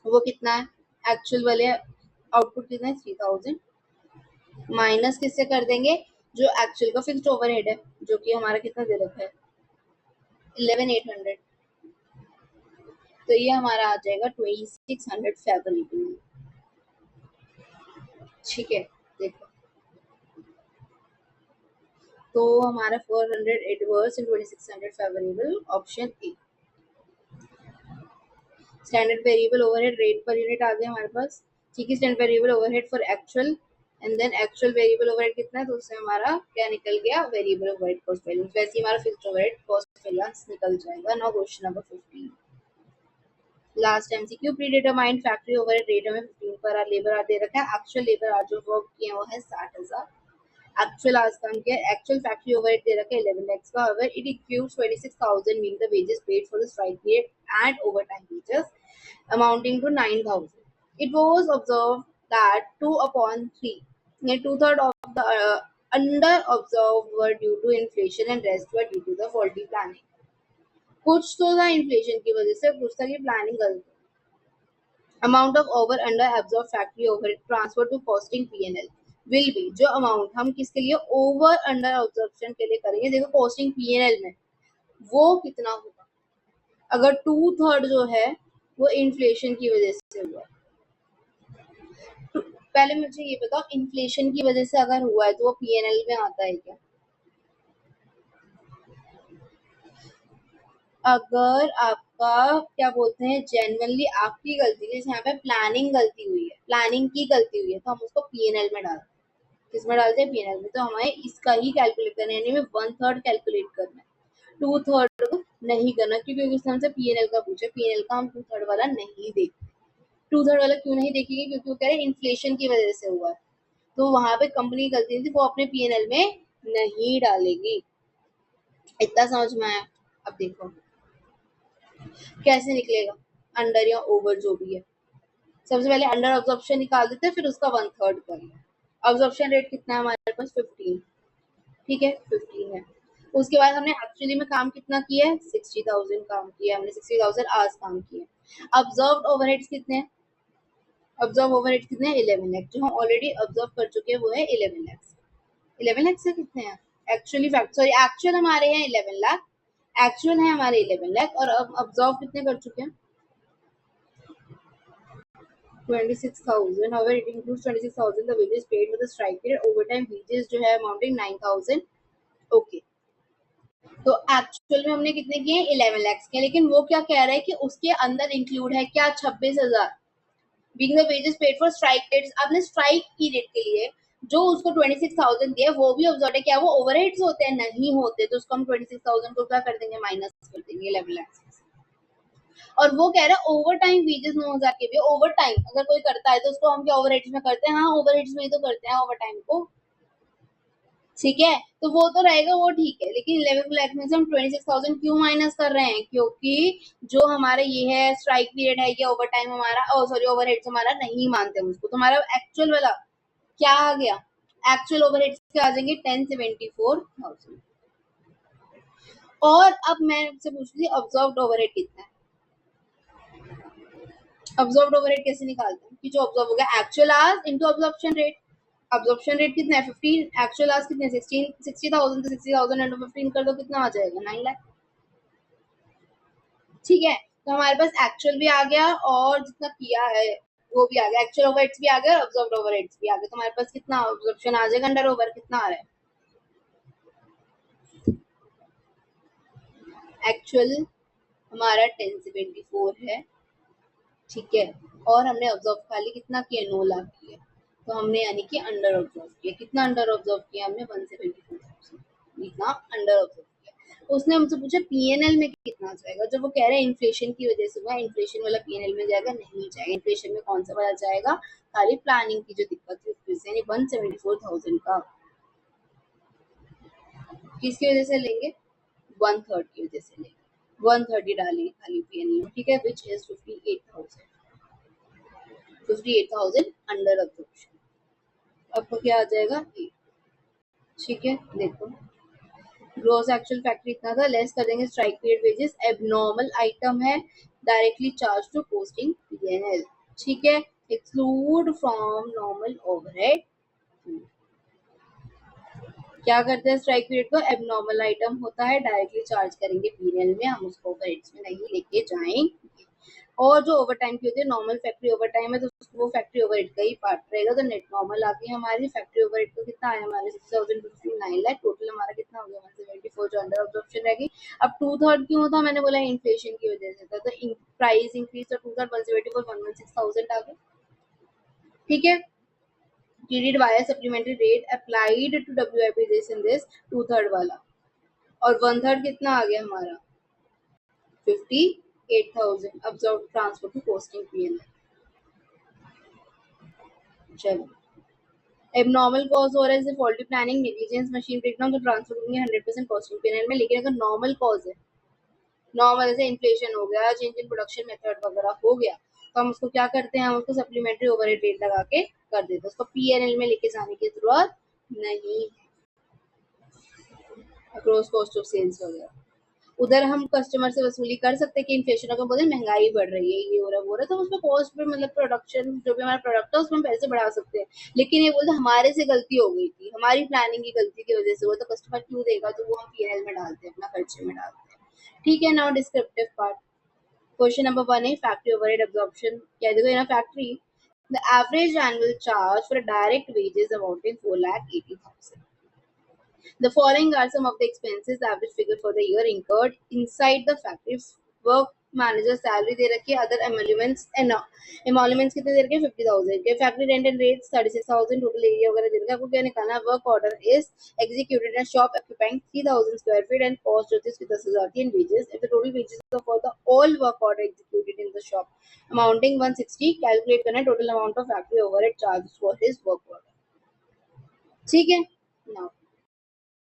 वो कितना है, एक्चुअल वाले आउटपुट कितना है 3,000, माइनस किससे कर देंगे, जो एक्चुअल का फिक्स्ड ओवरहेड है, जो कि हमारा कितना दे रखा है 11,800, तो ये हमारा आ जाएगा 2,600 फेवरेबल। ठीक है, देखो तो हमारा 400 adverse and 2,600 favourable, option A. Standard variable overhead rate per unit आ गया हमारे पास। ठीक है, standard variable overhead for actual, and then actual variable overhead कितना है, तो उससे हमारा क्या निकल गया, वेरिएबल ओवरहेड कॉस्ट वैल्यूज। वैसे ही हमारा फिक्स्ड ओवरहेड कॉस्ट वैल्यूज निकल जाएगा। Now question number 15, last MCQ, pre determined factory overhead rate हमें 15 पर आर लेबर आर दे रखा है, एक्चुअल लेबर आर जो वर्क किए वो है 60,000, एक्चुअल आज काम किया, एक्चुअल फैक्ट्री ओवरहेड दे रखा है 11 lakhs का, however it includes 26,000 being the wages paid for the strike period and overtime wages amounting to 9,000. It was observed that 2 upon 3, near two-thirds of the under observed were due to inflation and rest were due to the faulty planning. कुछ तो था inflation की वजह से, कुछ था कि planning गलत। Amount of over under absorb factory over transfer to costing PNL will be, जो अमाउंट हम किसके लिए ओवर अंडर ऑब्जॉर्प्शन के लिए करेंगे, देखो कॉस्टिंग पीएनएल में वो कितना होगा, अगर 2/3 जो है वो इन्फ्लेशन की वजह से हुआ है। तो पहले मुझे ये बताओ, इन्फ्लेशन की वजह से अगर हुआ है तो वो पीएनएल में आता है क्या, अगर आपका क्या बोलते हैं जेन्युइनली आपकी गलती है, जैसे यहाँ पे प्लानिंग गलती हुई है, प्लानिंग की गलती हुई है, तो हम उसको पीएनएल में डालते हैं, किसमें डालते हैं पीएनएल में, तो हमें इसका ही कैलकुलेट करना है, यानी में 1/3 कैलकुलेट करना है, 2/3 नहीं करना, क्योंकि उसने हमसे पीएनएल का पूछा, पीएनएल का हम 2/3 वाला नहीं देखेंगे। 2/3 वाला क्यों नहीं देखेंगे, क्योंकि वो कह रहे हैं इन्फ्लेशन की वजह से हुआ है, तो वहां पे कंपनी की गलती थी, वो अपने पीएनएल में नहीं डालेगी। इतना समझ में आया। अब देखो कैसे निकलेगा अंडर या ओवर जो भी है, सबसे पहले अंडर ऑब्जॉर्प्शन निकाल देते हैं, फिर उसका 1/3 कर लें। ऑब्जॉर्प्शन रेट कितना है हमारे पास 15, ठीक है 15 है। उसके बाद हमने एक्चुअली में काम कितना किया है 60,000 काम किया, हमने 60,000 आवर्स काम किए। ऑब्जर्व्ड ओवरहेड्स कितने हैं, ऑब्जर्व ओवरहेड्स कितने हैं 11 लाख, जो हम ऑलरेडी ऑब्जर्व कर चुके हैं वो है 11 लाख। 11 लाख से कितने हैं एक्चुअली सॉरी एक्चुअल हमारे हैं 11 लाख, एक्चुअल है हमारे 11 लाख, और अब ऑब्जर्व कितने कर चुके हैं 26,000, however it includes 26,000 the wages paid for the strike period, overtime wages जो है amounting 9,000, okay। तो एक्चुअल में हमने कितने किए 11 lakhs के, लेकिन वो क्या कह रहा है कि उसके अंदर इंक्लूड है क्या 26,000 being the wages paid for strike rates. आपने स्ट्राइक पीरियड के लिए जो उसको 26,000 दिया वो भी ऑब्जर्व है, क्या वो ओवरहेड्स होते हैं? नहीं होते, तो उसको हम 26,000 को क्या कर देंगे, माइनस कर देंगे 11 lakhs। और वो कह रहा है ओवर टाइम वेजेस 9,000 के भी। ओवर टाइम अगर कोई करता है तो उसको हम क्या ओवरहेड्स में करते हैं? हाँ, ओवरहेड्स में ही तो करते हैं ओवर टाइम को, ठीक है। तो वो तो रहेगा, वो ठीक है, लेकिन 11 लाख में से हम 26,000 क्यों माइनस कर रहे हैं? क्योंकि जो हमारे ये है स्ट्राइक पीरियड है, ये ओवर टाइम हमारा, ओ सॉरी ओवरहेड्स हमारा नहीं मानते हम उसको। तो हमारा एक्चुअल वाला क्या आ गया? एक्चुअल ओवरहेड्स क्या आ जाएंगे 1074,000। और अब मैं आपसे पूछ रही थी ऑब्जर्व्ड ओवरहेड कितना है। ऑब्जर्व्ड ओवरहेड कैसे निकालते हैं कि जो ऑब्जर्व हो गया actual hours into absorption rate. Absorption rate कितना है 15, एक्चुअल आवर्स कितने 16, 60,000, तो 60,000 इंटू 15 कर दो, कितना आ जाएगा 9 लाख। ठीक है, तो हमारे पास एक्चुअल भी आ गया और जितना किया है वो भी आ गया, एक्चुअल ओवरहेड्स भी आ गया और ऑब्जर्व्ड ओवरहेड्स भी आ गए। तो हमारे पास कितना ऑब्जर्प्शन आ जाएगा अंडर ओवर, कितना आ रहा है एक्चुअल हमारा 1074 है, ठीक है। और हमने ऑब्जर्व खाली कितना किया 9 लाख किया, तो हमने यानी कि अंडर ऑब्जर्व किया। कितना अंडर ऑब्जर्व किया हमने 174,000, इतना अंडर ऑब्जर्व किया। उसने हमसे पूछा पीएनएल में कितना जाएगा, जब वो कह रहे हैं इन्फ्लेशन की वजह से हुआ, इन्फ्लेशन वाला पीएनएल में जाएगा नहीं जाएगा। इन्फ्लेशन में कौन सा वाला जाएगा? खाली प्लानिंग की जो दिक्कत थी उसकी वजह से, यानी 174,000 का किसकी वजह से लेंगे? 1/3 की वजह से लेंगे। 130 डालेंगे खाली पीएनएल में, ठीक है, विच इज 58,000। 58,000 under absorption. आपको क्या आ जाएगा 8, ठीक है। देखो ग्रॉस एक्चुअल फैक्ट्री इतना था, लेस कर देंगे strike period wages, abnormal item है, directly charge to posting PNL, ठीक है। Exclude from normal overhead. क्या करते हैं स्ट्राइक पीरियड को? एबनॉर्मल आइटम होता है, डायरेक्टली चार्ज करेंगे पीएनएल में, हम उसको ओवरहेड्स में नहीं लेके जाएंगे। और जो ओवर टाइम की होती है नॉर्मल फैक्ट्री ओवर टाइम है, तो वो फैक्ट्री ओवरहेड का ही पार्ट रहेगा। तो नेट नॉर्मल आ गई हमारी फैक्ट्री ओवरहेड को, कितना आया हमारे 6,059 लाख, टोटल हमारा कितना हो गया 174 जो अंडर ऑब्जॉर्प्शन रह गई। अब 2/3 क्यों होता? मैंने बोला इन्फ्लेशन की वजह से था, तो प्राइस इंक्रीज, तो 2/3 174 116,000 आ गए, ठीक है। Traded via supplementary rate applied to WIP this in this 2/3 वाला, और 1/3 कितना आ गया हमारा 58,000 absorbed transfer to posting PNL. चलो एबनॉर्मल कॉज हो रहा है जैसे faulty planning, negligence, machine breakdown, तो ट्रांसफर करेंगे 100% कॉस्टिंग पीएनएल में। लेकिन अगर नॉर्मल कॉज है, नॉर्मल जैसे इन्फ्लेशन हो गया, चेंज इन प्रोडक्शन मेथड वगैरह हो गया, तो हम उसको क्या करते हैं, हम उसको सप्लीमेंट्री ओवरहेड रेट लगा के कर देते हैं, उसको पीएनएल में लेके जाने की जरूरत नहीं है। अक्रॉस कॉस्ट ऑफ सेल्स वगैरह उधर हम कस्टमर से वसूली कर सकते हैं कि इन्फ्लेशन अगर बोलते महंगाई बढ़ रही है, ये हो रहा है वो हो रहा है, तो उसमें कॉस्ट पे मतलब प्रोडक्शन जो भी हमारा प्रोडक्ट है उसमें हम पैसे बढ़ा सकते हैं। लेकिन ये बोलते हमारे से गलती हो गई थी, हमारी प्लानिंग की गलती की वजह से हुआ, तो कस्टमर क्यों देगा? तो वो हम पीएनएल में डालते हैं, अपना खर्चे में डालते हैं, ठीक है। Now descriptive part, question number 1 है फैक्ट्री ओवरहेड एब्जॉर्प्शन। क्या देखो in factory the average annual charge for direct wages amounting 4,80,000. The following are some of the expenses, the average figure for the year incurred inside the factory. Work manager salary दे रखी है, other emoluments and emoluments कितने दे रखे हैं 50,000 के, factory rent and rates 36,000, total area वगैरह दे रखा है। आपको क्या निकालना है? Work order is executed in a shop occupying 3,000 square feet and cost जो थी उसकी 10,000 थी, and wages if the total wages for the all work order executed in the shop amounting 160, calculate करना है total amount of factory overhead charges for his work order, ठीक है। now